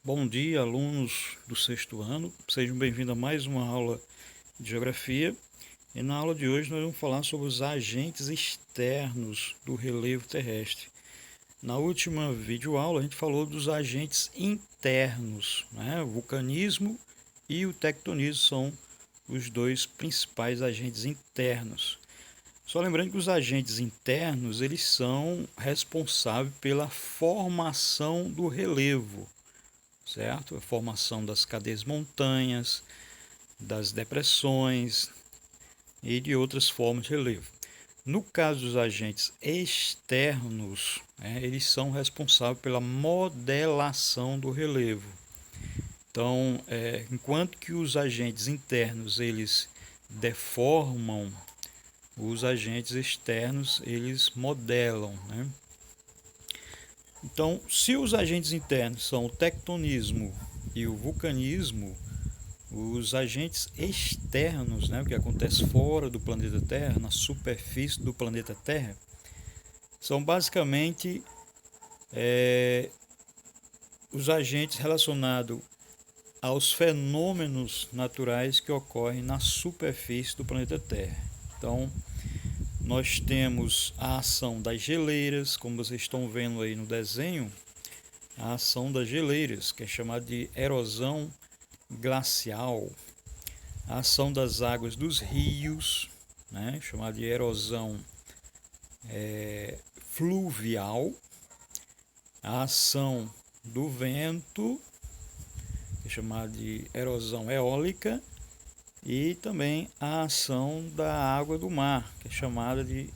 Bom dia, alunos do sexto ano. Sejam bem-vindos a mais uma aula de Geografia. E na aula de hoje nós vamos falar sobre os agentes externos do relevo terrestre. Na última videoaula a gente falou dos agentes internos, né? O vulcanismo e o tectonismo são os dois principais agentes internos. Só lembrando que os agentes internos eles são responsáveis pela formação do relevo, certo? A formação das cadeias montanhas, das depressões e de outras formas de relevo. No caso dos agentes externos, eles são responsáveis pela modelação do relevo. Então, enquanto que os agentes internos eles deformam, os agentes externos eles modelam, né? Então, se os agentes internos são o tectonismo e o vulcanismo, os agentes externos, né, o que acontece fora do planeta Terra, na superfície do planeta Terra, são basicamente os agentes relacionados aos fenômenos naturais que ocorrem na superfície do planeta Terra. Então, nós temos a ação das geleiras, como vocês estão vendo aí no desenho, a ação das geleiras, que é chamada de erosão glacial, a ação das águas dos rios, né, chamada de erosão fluvial, a ação do vento, que é chamada de erosão eólica, e também a ação da água do mar, que é chamada de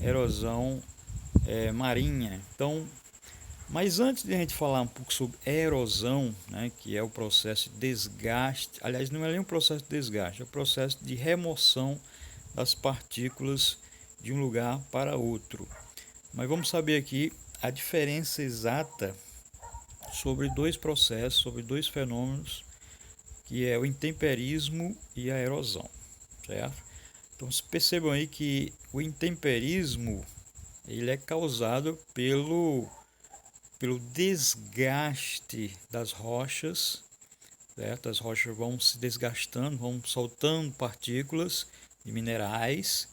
erosão marinha. Então, mas antes de a gente falar um pouco sobre erosão, né, que é o processo de desgaste, aliás, não é nem um processo de desgaste, é o processo de remoção das partículas de um lugar para outro. Mas vamos saber aqui a diferença exata sobre dois processos, sobre dois fenômenos, que é o intemperismo e a erosão, certo? Então, percebam aí que o intemperismo ele é causado pelo desgaste das rochas, certo? As rochas vão se desgastando, vão soltando partículas de minerais,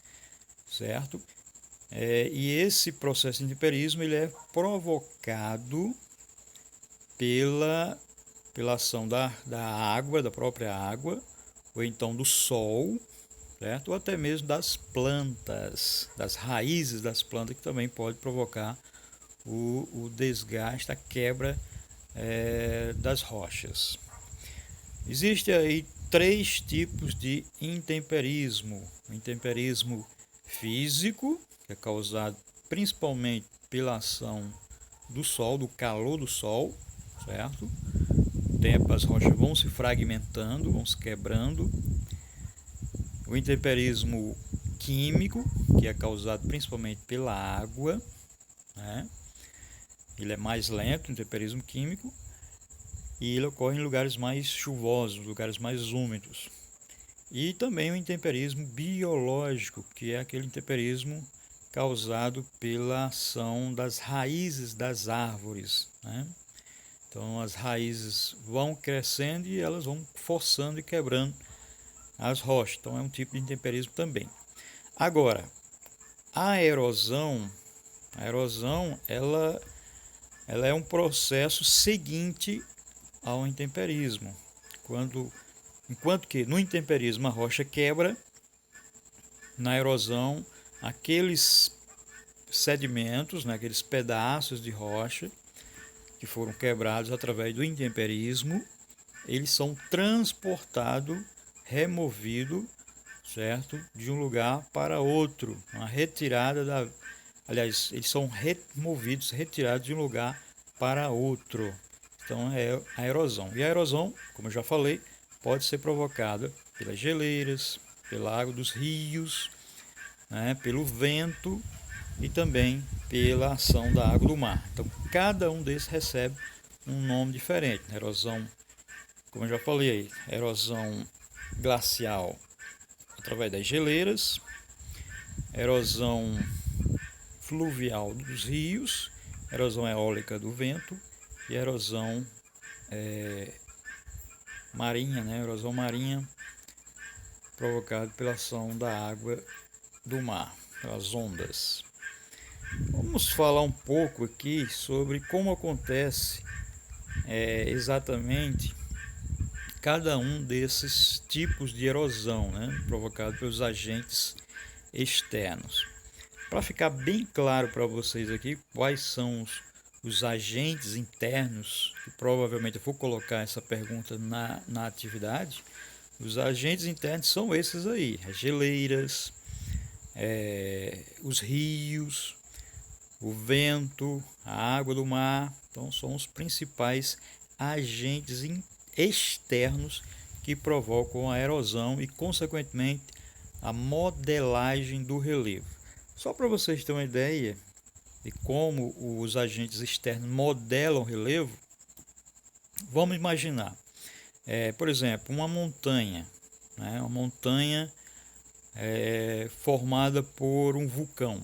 certo? E esse processo de intemperismo ele é provocado pela ação da água, da própria água, ou então do sol, certo? Ou até mesmo das plantas, das raízes das plantas, que também pode provocar o desgaste, a quebra das rochas. Existem aí três tipos de intemperismo: o intemperismo físico, que é causado principalmente pela ação do sol, do calor do sol, certo? Com o tempo as rochas vão se fragmentando, vão se quebrando. O intemperismo químico, que é causado principalmente pela água, né? Ele é mais lento, o intemperismo químico, e ele ocorre em lugares mais chuvosos, lugares mais úmidos. E também o intemperismo biológico, que é aquele intemperismo causado pela ação das raízes das árvores, né? Então as raízes vão crescendo e elas vão forçando e quebrando as rochas. Então é um tipo de intemperismo também. Agora, a erosão ela é um processo seguinte ao intemperismo. Enquanto que no intemperismo a rocha quebra, na erosão aqueles sedimentos, né, aqueles pedaços de rocha que foram quebrados através do intemperismo, eles são transportados, removidos, certo, de um lugar para outro, uma retirada aliás, eles são removidos, retirados de um lugar para outro. Então é a erosão. E a erosão, como eu já falei, pode ser provocada pelas geleiras, pela água dos rios, né, pelo vento e também pela ação da água do mar. Então cada um desses recebe um nome diferente. Erosão, como eu já falei aí, erosão glacial através das geleiras, erosão fluvial dos rios, erosão eólica do vento e erosão marinha, né? Erosão marinha provocada pela ação da água do mar, pelas ondas. Vamos falar um pouco aqui sobre como acontece exatamente cada um desses tipos de erosão, né, provocado pelos agentes externos. Para ficar bem claro para vocês aqui quais são os agentes internos, que provavelmente eu vou colocar essa pergunta na atividade, os agentes internos são esses aí, as geleiras, os rios, o vento, a água do mar. Então são os principais agentes externos que provocam a erosão e, consequentemente, a modelagem do relevo. Só para vocês terem uma ideia de como os agentes externos modelam o relevo, vamos imaginar, por exemplo, uma montanha, né? Uma montanha formada por um vulcão,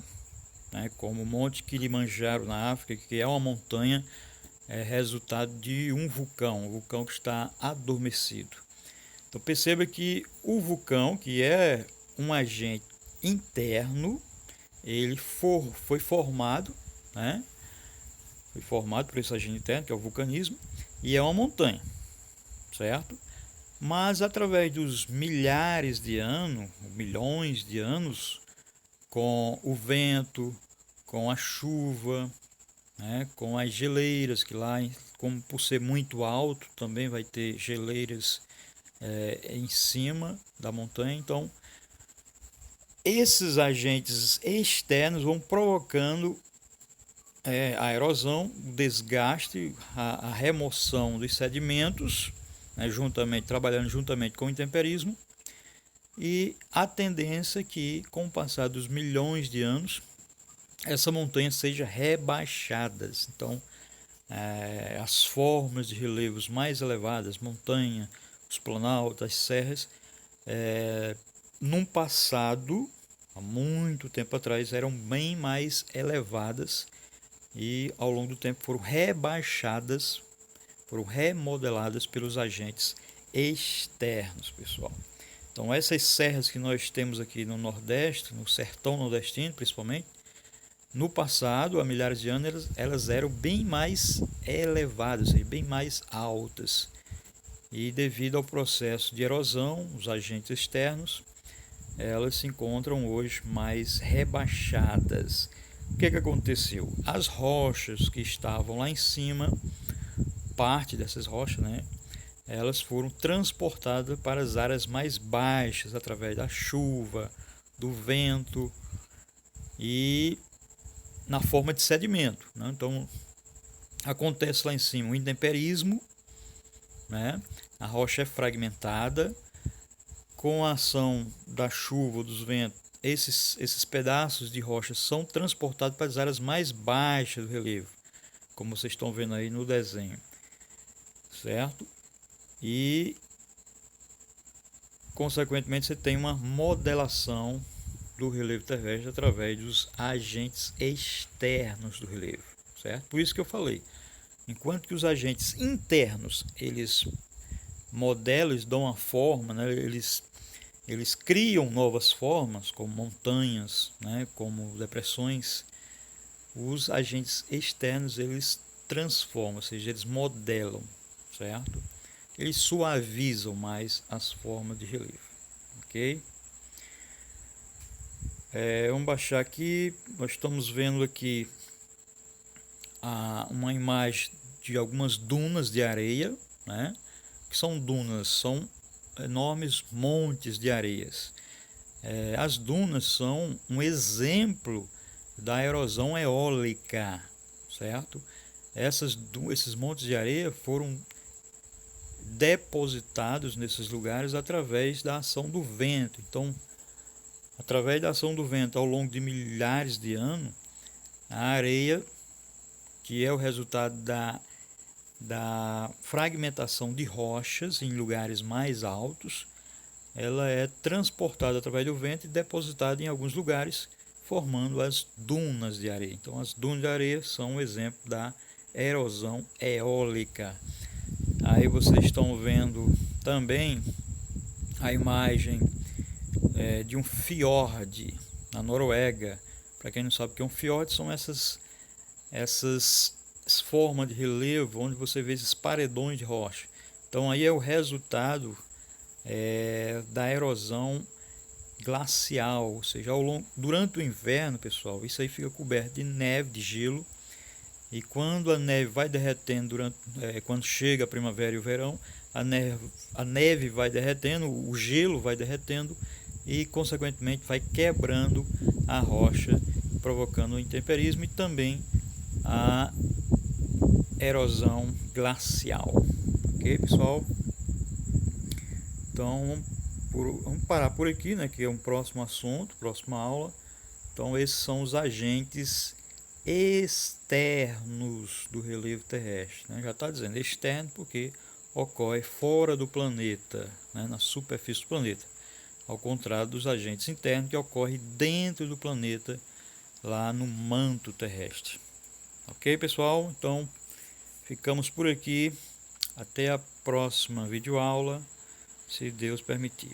né? Como o Monte Kilimanjaro na África, que é uma montanha resultado de um vulcão que está adormecido. Então perceba que o vulcão, que é um agente interno, ele foi formado, né? Foi formado por esse agente interno, que é o vulcanismo, e é uma montanha, certo? Mas através dos milhares de anos, milhões de anos, com o vento, com a chuva, né, com as geleiras, que lá, como por ser muito alto, também vai ter geleiras em cima da montanha. Então, esses agentes externos vão provocando a erosão, o desgaste, a remoção dos sedimentos, né, trabalhando juntamente com o intemperismo, e a tendência é que, com o passar dos milhões de anos, essa montanha seja rebaixada. Então, as formas de relevos mais elevadas, montanha, os planaltos, as serras, num passado, há muito tempo atrás, eram bem mais elevadas e ao longo do tempo foram rebaixadas, foram remodeladas pelos agentes externos, pessoal. Então essas serras que nós temos aqui no Nordeste, no sertão nordestino principalmente, no passado, há milhares de anos, elas eram bem mais elevadas, bem mais altas. E devido ao processo de erosão, os agentes externos, elas se encontram hoje mais rebaixadas. O que aconteceu? As rochas que estavam lá em cima, parte dessas rochas, né, elas foram transportadas para as áreas mais baixas através da chuva, do vento e na forma de sedimento, né? Então acontece lá em cima o intemperismo, né? A rocha é fragmentada, com a ação da chuva, dos ventos, esses pedaços de rocha são transportados para as áreas mais baixas do relevo, como vocês estão vendo aí no desenho, certo? E consequentemente você tem uma modelação do relevo terrestre através dos agentes externos do relevo, certo? Por isso que eu falei, enquanto que os agentes internos eles modelam, eles dão uma forma, né? Eles criam novas formas, como montanhas, né? Como depressões. Os agentes externos eles transformam, ou seja, eles modelam, certo? Eles suavizam mais as formas de relevo, ok? Vamos baixar aqui. Nós estamos vendo aqui uma imagem de algumas dunas de areia, né? Que são dunas, são enormes montes de areias. As dunas são um exemplo da erosão eólica, certo? Esses montes de areia foram depositados nesses lugares através da ação do vento. Então, através da ação do vento ao longo de milhares de anos, a areia, que é o resultado da fragmentação de rochas em lugares mais altos, ela é transportada através do vento e depositada em alguns lugares, formando as dunas de areia. Então, as dunas de areia são um exemplo da erosão eólica. Aí vocês estão vendo também a imagem de um fiord na Noruega. Para quem não sabe o que é um fiord, são essas formas de relevo onde você vê esses paredões de rocha. Então aí é o resultado da erosão glacial, ou seja, durante o inverno, pessoal, isso aí fica coberto de neve, de gelo, e quando a neve vai derretendo quando chega a primavera e o verão, a neve vai derretendo, o gelo vai derretendo e consequentemente vai quebrando a rocha, provocando o intemperismo e também a erosão glacial. Ok, pessoal? Então vamos parar por aqui, né, que é um próximo assunto, próxima aula. Então esses são os agentes externos do relevo terrestre, né? Já está dizendo externo porque ocorre fora do planeta, né, na superfície do planeta, ao contrário dos agentes internos que ocorrem dentro do planeta, lá no manto terrestre. Ok, pessoal? Então ficamos por aqui. Até a próxima videoaula, se Deus permitir.